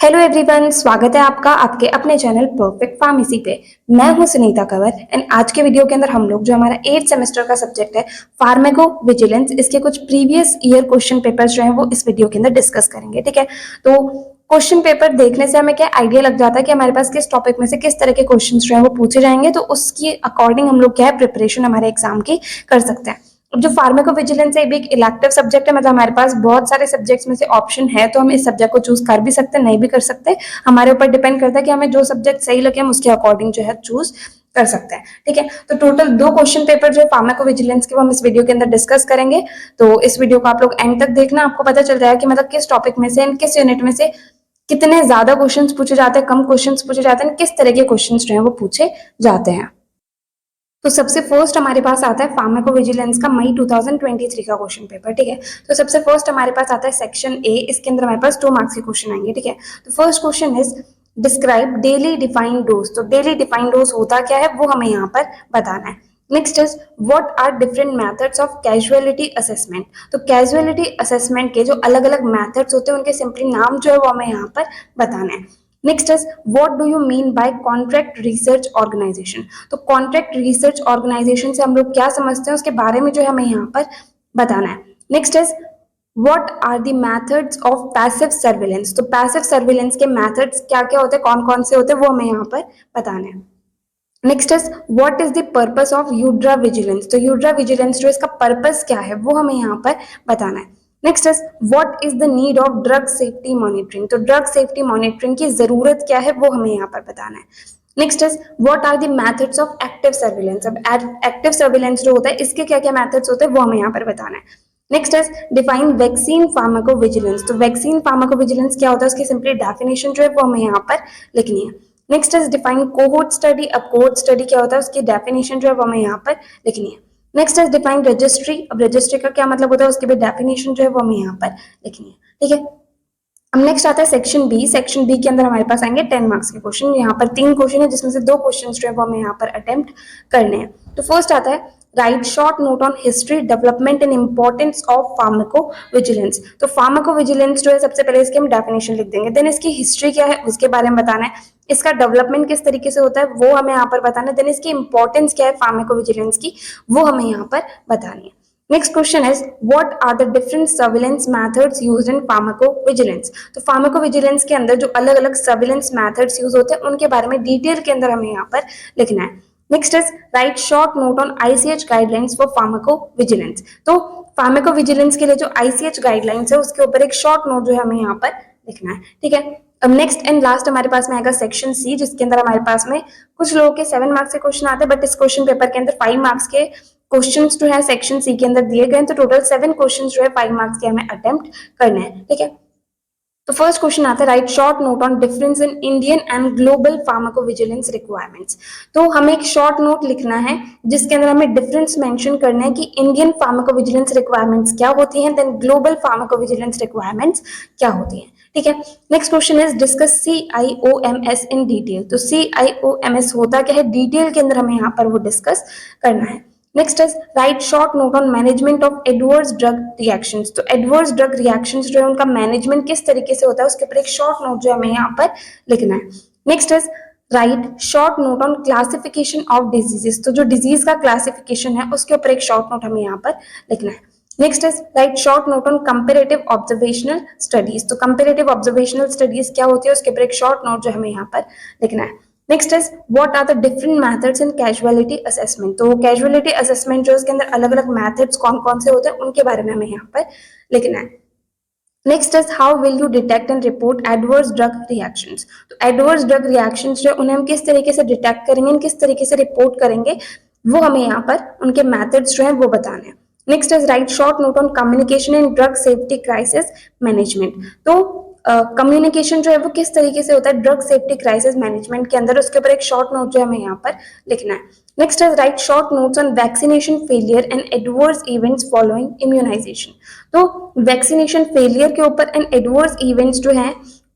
Hello everyone, स्वागत है आपका आपके अपने चैनल परफेक्ट फार्मेसी पे। मैं हूं सुनीता कंवर एंड आज के वीडियो के अंदर हम लोग जो हमारा 8th सेमेस्टर का सब्जेक्ट है फार्मेको विजिलेंस, इसके कुछ प्रीवियस ईयर क्वेश्चन पेपर्स जो हैं वो इस वीडियो के अंदर डिस्कस करेंगे। ठीक है, तो क्वेश्चन पेपर देखने से हमें क्या आइडिया लग जाता है कि हमारे पास किस टॉपिक में से किस तरह के क्वेश्चन जो है वो पूछे जाएंगे, तो उसके अकॉर्डिंग हम लोग क्या है प्रिपरेशन हमारे एग्जाम की कर सकते हैं। अब जो फार्माकोविजिलेंस है ये भी एक इलेक्टिव सब्जेक्ट है, मतलब हमारे पास बहुत सारे सब्जेक्ट्स में से ऑप्शन है, तो हम इस सब्जेक्ट को चूज कर भी सकते हैं, नहीं भी कर सकते। हमारे ऊपर डिपेंड करता है कि हमें जो सब्जेक्ट सही लगे हम उसके अकॉर्डिंग जो है चूज कर सकते हैं। ठीक है, तो टोटल 2 क्वेश्चन पेपर जो है फार्माकोविजिलेंस के वो हम इस वीडियो के अंदर डिस्कस करेंगे। तो इस वीडियो को आप लोग एंड तक देखना, आपको पता चल जाएगा कि मतलब किस टॉपिक में से किस यूनिट में से कितने ज्यादा क्वेश्चंस पूछे जाते हैं, कम क्वेश्चंस पूछे जाते हैं, किस तरह के क्वेश्चंस जो है वो पूछे जाते हैं। तो सबसे फर्स्ट हमारे पास आता है फार्माकोविजिलेंस का मई 2023 का क्वेश्चन पेपर। ठीक है, तो सबसे फर्स्ट हमारे पास आता है सेक्शन ए, इसके अंदर हमारे पास 2 मार्क्स के क्वेश्चन आएंगे। ठीक है, तो first question is describe daily defined dose. तो डेली डिफाइंड डोज होता क्या है वो हमें यहाँ पर बताना है। Next is what are different methods of causality assessment. तो कैजुअलिटी असेसमेंट के जो अलग अलग मेथड्स होते हैं उनके सिंपली नाम जो है वो हमें यहाँ पर बताना है। Next is what do you mean by contract research organisation. तो कॉन्ट्रैक्ट रिसर्च ऑर्गेनाइजेशन से हम लोग क्या समझते हैं उसके बारे में जो है हमें यहाँ पर बताना है। Next is what are the methods of passive surveillance. तो पैसिव सर्विलेंस के मेथड्स क्या क्या होते हैं, कौन कौन से होते हैं वो हमें यहाँ पर बताना है। Next is what is the purpose of यूड्रा विजिलेंस। तो यूड्रा विजिलेंस जो इसका पर्पस क्या है वो हमें यहाँ पर बताना है। Next is what is the need of drug safety monitoring. तो ड्रग सेफ्टी मॉनिटरिंग की जरूरत क्या है वो हमें यहाँ पर बताना है। Next is what are the methods of active surveillance. अब एक्टिव सर्विलेंस जो होता है इसके क्या क्या मेथड्स होते हैं वो हमें यहाँ पर बताना है। Next is define vaccine pharmacovigilance. तो वैक्सीन फार्माकोविजिलेंस क्या होता है उसकी सिंपली डेफिनेशन जो है वो हमें यहाँ पर लिखनी है। Next is define cohort study. अब कोहोर्ट स्टडी क्या होता है उसकी डेफिनेशन जो है वो हमें यहाँ पर लिखनी है। Next is define registry. अब रजिस्ट्री का क्या मतलब होता है उसकी भी डेफिनेशन जो है वो हमें यहाँ पर लिखनी है। ठीक है, अब नेक्स्ट आता है सेक्शन बी। सेक्शन बी के अंदर हमारे पास आएंगे 10 मार्क्स के क्वेश्चन। यहाँ पर 3 क्वेश्चन है जिसमें से 2 क्वेश्चन जो है वो हमें यहाँ पर अटेम्प्ट करने हैं। तो फर्स्ट आता है right short note on history development and importance of pharmacovigilance. तो फार्माकोविजिलेंस जो है सबसे पहले इसकी हम डेफिनेशन लिख देंगे, देन इसकी हिस्ट्री क्या है उसके बारे में बताना है, इसका डेवलपमेंट किस तरीके से होता है वो हमें यहाँ पर बताना है, देन इसकी इंपॉर्टेंस क्या है फार्माकोविजिलेंस की वो हमें यहाँ पर बतानी है। Next question is what are the different surveillance methods used in pharmacovigilance. तो फार्माकोविजिलेंस के अंदर जो अलग अलग सर्विलेंस मेथड्स यूज होते हैं उनके बारे में डिटेल के अंदर हमें यहाँ पर लिखना है। Next is write short note on ICH guidelines for pharmacovigilance. तो फार्माकोविजिलेंस के लिए जो आईसीएच गाइडलाइंस है उसके ऊपर एक शॉर्ट नोट जो है हमें यहाँ पर लिखना है। ठीक है, अब नेक्स्ट एंड लास्ट हमारे पास में आएगा सेक्शन सी, जिसके अंदर हमारे पास में कुछ लोगों के 7 मार्क्स के क्वेश्चन आते हैं, बट इस क्वेश्चन पेपर के अंदर 5 मार्क्स के क्वेश्चंस जो है सेक्शन सी के अंदर दिए गए हैं, तो टोटल 7 क्वेश्चंस जो है 5 मार्क्स के हमें अटेम्प्ट करने हैं। ठीक है, तो फर्स्ट क्वेश्चन आता है right short note on difference in Indian and global pharmacovigilance requirements. तो हमें एक शॉर्ट नोट लिखना है जिसके अंदर हमें डिफरेंस मेंशन करना है कि इंडियन फार्माकोविजिलेंस रिक्वायरमेंट्स क्या होती हैं, देन ग्लोबल फार्माकोविजिलेंस रिक्वायरमेंट्स क्या होती हैं। ठीक है, next question is discuss CIOMS in detail. तो CIOMS होता क्या है डिटेल के अंदर हमें यहाँ पर वो डिस्कस करना है। Next is write short note on management of adverse drug reactions. तो एडवर्स ड्रग रिएक्शंस जो है उनका मैनेजमेंट किस तरीके से होता है उसके ऊपर एक शॉर्ट नोट जो हमें यहाँ पर लिखना है। Next is write short note on classification of diseases. तो जो डिजीज का क्लासिफिकेशन है उसके ऊपर एक शॉर्ट नोट हमें यहाँ पर लिखना है। Next is write short note on comparative observational studies. तो कंपेरेटिव ऑब्जर्वेशनल स्टडीज क्या होती है उसके ऊपर एक शॉर्ट नोट जो हमें यहाँ पर लिखना है। Next is what are the different methods in causality assessment. तो कैजुअलिटी असेसमेंट जो इसके अंदर अलग अलग मेथड्स कौन कौन से होते हैं उनके बारे में हमें यहाँ पर लिखना है। Next is how will you detect and report adverse drug reactions. तो एडवर्स ड्रग रिएक्शंस जो उन्हें हम किस तरीके से डिटेक्ट करेंगे, किस तरीके से रिपोर्ट करेंगे, वो हमें यहाँ पर उनके मेथड्स जो है वो बताने हैं। Next is write short note on communication in drug safety crisis management. तो कम्युनिकेशन जो है वो किस तरीके से होता है ड्रग सेफ्टी क्राइसिस मैनेजमेंट के अंदर, उसके ऊपर एक शॉर्ट नोट जो हमें यहाँ पर लिखना है। Next is write short notes on vaccination failure and adverse events following immunisation. तो वैक्सीनेशन फेलियर के ऊपर एंड एडवर्स इवेंट्स जो है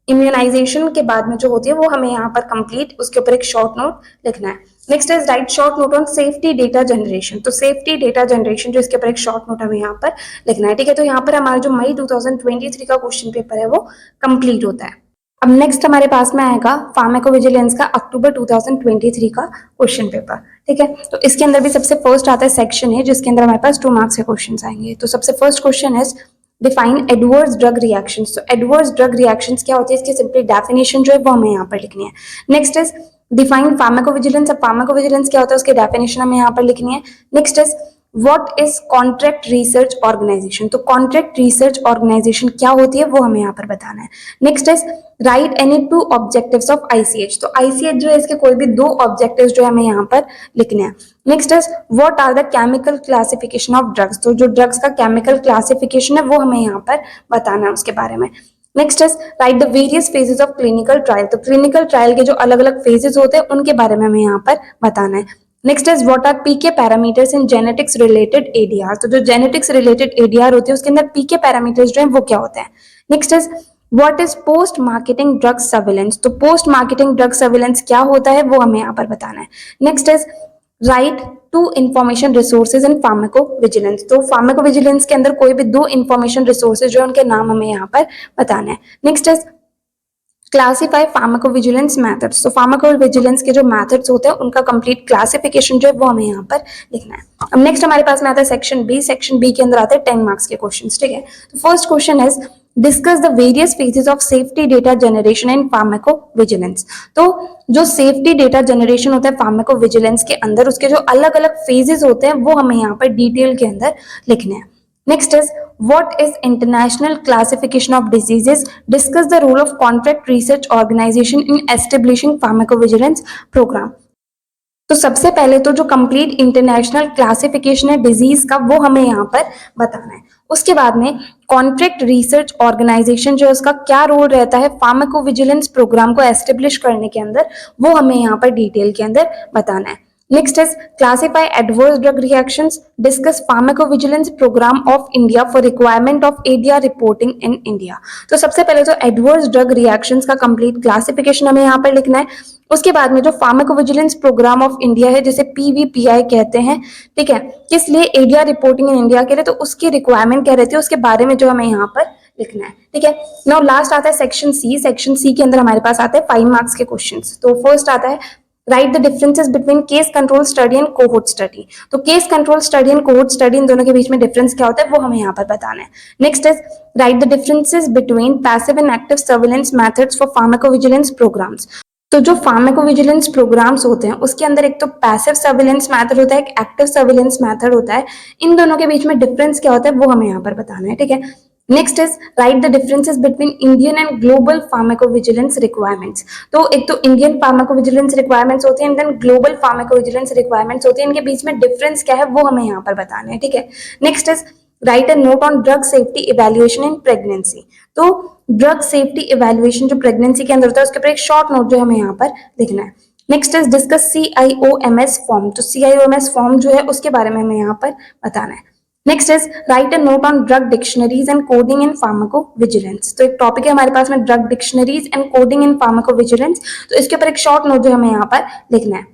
इम्यूनाइजेशन के बाद में जो होती है वो हमें यहाँ पर कंप्लीट उसके ऊपर एक शॉर्ट नोट लिखना है। Next is write short note on safety data generation. तो सेफ्टी डेटा जनरेशन जो इसके ऊपर एक शॉर्ट नोट हमें यहाँ पर लिखना है। ठीक है, तो यहाँ पर हमारा जो मई 2023 का क्वेश्चन पेपर है वो कंप्लीट होता है। अब नेक्स्ट हमारे पास में आएगा फार्माकोविजिलेंस का अक्टूबर 2023 का क्वेश्चन पेपर। ठीक है, तो इसके अंदर भी सबसे फर्स्ट आता है सेक्शन है जिसके अंदर हमारे पास 2 मार्क्स के क्वेश्चंस आएंगे। तो सबसे फर्स्ट क्वेश्चन है डिफाइन एडवर्स ड्रग रिएक्शंस। तो एडवर्स ड्रग रिएक्शंस क्या होती है, इसकी सिंपली डेफिनेशन जो है वो हमें यहाँ पर लिखनी है। Next is define pharmacovigilance. अब फार्माकोविजिलेंस क्या होता है उसकी डेफिनेशन हमें यहाँ पर लिखनी है। Next is what is contract research organisation. तो कॉन्ट्रैक्ट रिसर्च ऑर्गेनाइजेशन क्या होती है वो हमें यहाँ पर बताना है। Next is write any 2 objectives of ICH. तो आईसीएच जो है इसके कोई भी 2 ऑब्जेक्टिव्स जो है हमें यहाँ पर लिखने हैं। Next is what are the chemical classification of drugs. तो जो ड्रग्स का केमिकल क्लासिफिकेशन है वो हमें यहाँ पर बताना है उसके बारे में। Next is write the various phases of clinical trial. तो क्लिनिकल ट्रायल के जो अलग अलग फेजेस होते हैं उनके बारे में हमें यहाँ पर बताना है। Next is what are PK parameters in genetics related ADR. तो जो जेनेटिक्स रिलेटेड एडीआर होती है उसके अंदर पीके पैरामीटर्स जो है वो क्या होते हैं। Next is what is post marketing drug surveillance. तो पोस्ट मार्केटिंग ड्रग सर्विलेंस क्या होता है वो हमें यहाँ पर बताना है। Next is right 2 information resources in pharmacovigilance. तो फार्माकोविजिलेंस के अंदर कोई भी 2 इंफॉर्मेशन रिसोर्सेज जो उनके नाम हमें यहाँ पर बताना है। Next is classify pharmacovigilance methods. तो फार्माकोविजिलेंस के जो मेथड्स होते हैं उनका कंप्लीट क्लासिफिकेशन जो है वो हमें यहाँ पर लिखना है। अब नेक्स्ट हमारे पास में आता है सेक्शन बी। सेक्शन बी के अंदर आते हैं 10 मार्क्स के क्वेश्चंस। ठीक है, तो first question is discuss the various phases of safety data generation in pharmacovigilance. तो जो सेफ्टी डेटा जनरेशन होता है फार्माकोविजिलेंस के अंदर उसके जो अलग अलग फेजेस होते हैं वो हमें यहाँ पर डिटेल के अंदर लिखने हैं। Next is what is international classification of diseases? Discuss the role of contract research organization in establishing pharmacovigilance program. तो सबसे पहले तो जो कंप्लीट इंटरनेशनल क्लासिफिकेशन है डिजीज का वो हमें यहाँ पर बताना है। उसके बाद में कॉन्ट्रैक्ट रिसर्च ऑर्गेनाइजेशन जो है उसका क्या रोल रहता है फार्माकोविजिलेंस प्रोग्राम को एस्टेब्लिश करने के अंदर वो हमें यहाँ पर डिटेल के अंदर बताना है। Next is classify adverse drug reactions. Discuss pharmacovigilance program of India for requirement of ADR reporting in India. तो सबसे पहले तो adverse drug reactions का complete classification हमें यहाँ पर लिखना है। उसके बाद में जो फार्माकोविजिलेंस प्रोग्राम ऑफ इंडिया है जिसे पीवीपीआई कहते हैं, ठीक है, किस लिए एडीआर रिपोर्टिंग इन इंडिया के लिए, तो उसकी रिक्वायरमेंट क्या रहती है उसके बारे में जो हमें यहाँ पर लिखना है। ठीक है, नाउ लास्ट आता है सेक्शन सी। सेक्शन सी के अंदर हमारे पास आते हैं 5 मार्क्स के क्वेश्चंस। तो फर्स्ट आता है write the differences between case control study and cohort study. तो case control study and cohort study इन दोनों के बीच में डिफरेंस क्या होता है वो हमें यहाँ पर बताना है। Next is write the differences between passive and active surveillance methods for pharmacovigilance programmes. तो जो फार्माकोविजिलेंस प्रोग्राम्स होते हैं उसके अंदर एक तो पैसिव सर्विलेंस मेथड होता है, एक एक्टिव सर्विलेंस मेथड होता है। इन दोनों के बीच में डिफरेंस क्या होता है वो हमें यहाँ पर बताना है। ठीक है, next is write the differences between Indian and global pharmacovigilance requirements. तो एक तो इंडियन फार्माकोविजिलेंस रिक्वायरमेंट्स होती है and then global pharmacovigilance requirements होती है। इनके बीच में डिफरेंस क्या है वो हमें यहाँ पर बताना है। ठीक है, next is write a note on drug safety evaluation in pregnancy. तो ड्रग सेफ्टी इवैल्यूएशन जो प्रेगनेंसी के अंदर होता है उसके ऊपर एक शॉर्ट नोट जो हमें यहाँ पर लिखना है। Next is discuss CIOMS form. तो CIOMS फॉर्म जो है उसके बारे में हमें यहाँ पर बताना है। Next is write a note on drug dictionaries and coding in pharmacovigilance. तो एक टॉपिक है हमारे पास में drug dictionaries and coding in pharmacovigilance. तो इसके ऊपर एक शॉर्ट नोट जो हमें यहाँ पर लिखना है।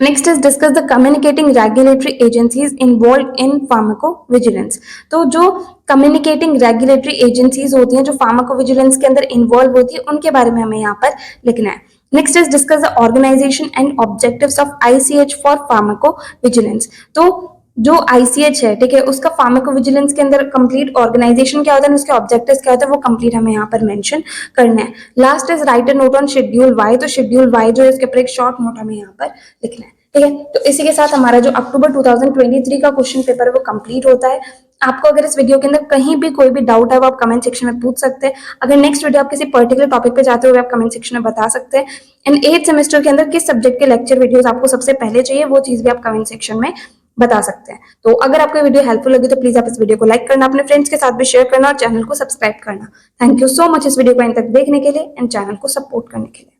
Next is discuss the communicating regulatory agencies involve in pharmacovigilance. तो जो कम्युनिकेटिंग रेगुलेटरी एजेंसीज होती हैं जो फार्माकोविजिलेंस के अंदर इन्वॉल्व होती है उनके बारे में हमें यहाँ पर लिखना है। Next is discuss the organisation and objectives of ICH for pharmacovigilance. तो जो ICH है, ठीक है, उसका फार्माकोविजिलेंस के अंदर कंप्लीट ऑर्गेनाइजेशन क्या होता है, उसके ऑब्जेक्टिव्स क्या होते हैं वो कंप्लीट हमें यहाँ पर मेंशन करना है। Last is write a note on schedule Y. तो शेड्यूल वाई जो है उसके ऊपर एक शॉर्ट नोट हमें यहाँ पर लिखना है। ठीक है, तो इसी के साथ हमारा जो अक्टूबर 2023 का क्वेश्चन पेपर है वो कंप्लीट होता है। आपको अगर इस वीडियो के अंदर कहीं भी कोई भी डाउट है वो आप कमेंट सेक्शन में पूछ सकते हैं। अगर नेक्स्ट वीडियो आप किसी पर्टिकुलर टॉपिक पे चाहते हो आप कमेंट सेक्शन में बता सकते हैं। एंड 8th सेमेस्टर के अंदर किस सब्जेक्ट के लेक्चर वीडियोस आपको सबसे पहले चाहिए वो चीज भी आप कमेंट सेक्शन में बता सकते हैं। तो अगर आपको वीडियो हेल्पफुल लगी तो प्लीज आप इस वीडियो को लाइक करना, अपने फ्रेंड्स के साथ भी शेयर करना और चैनल को सब्सक्राइब करना। थैंक यू सो मच इस वीडियो को अंत तक देखने के लिए एंड चैनल को सपोर्ट करने के लिए।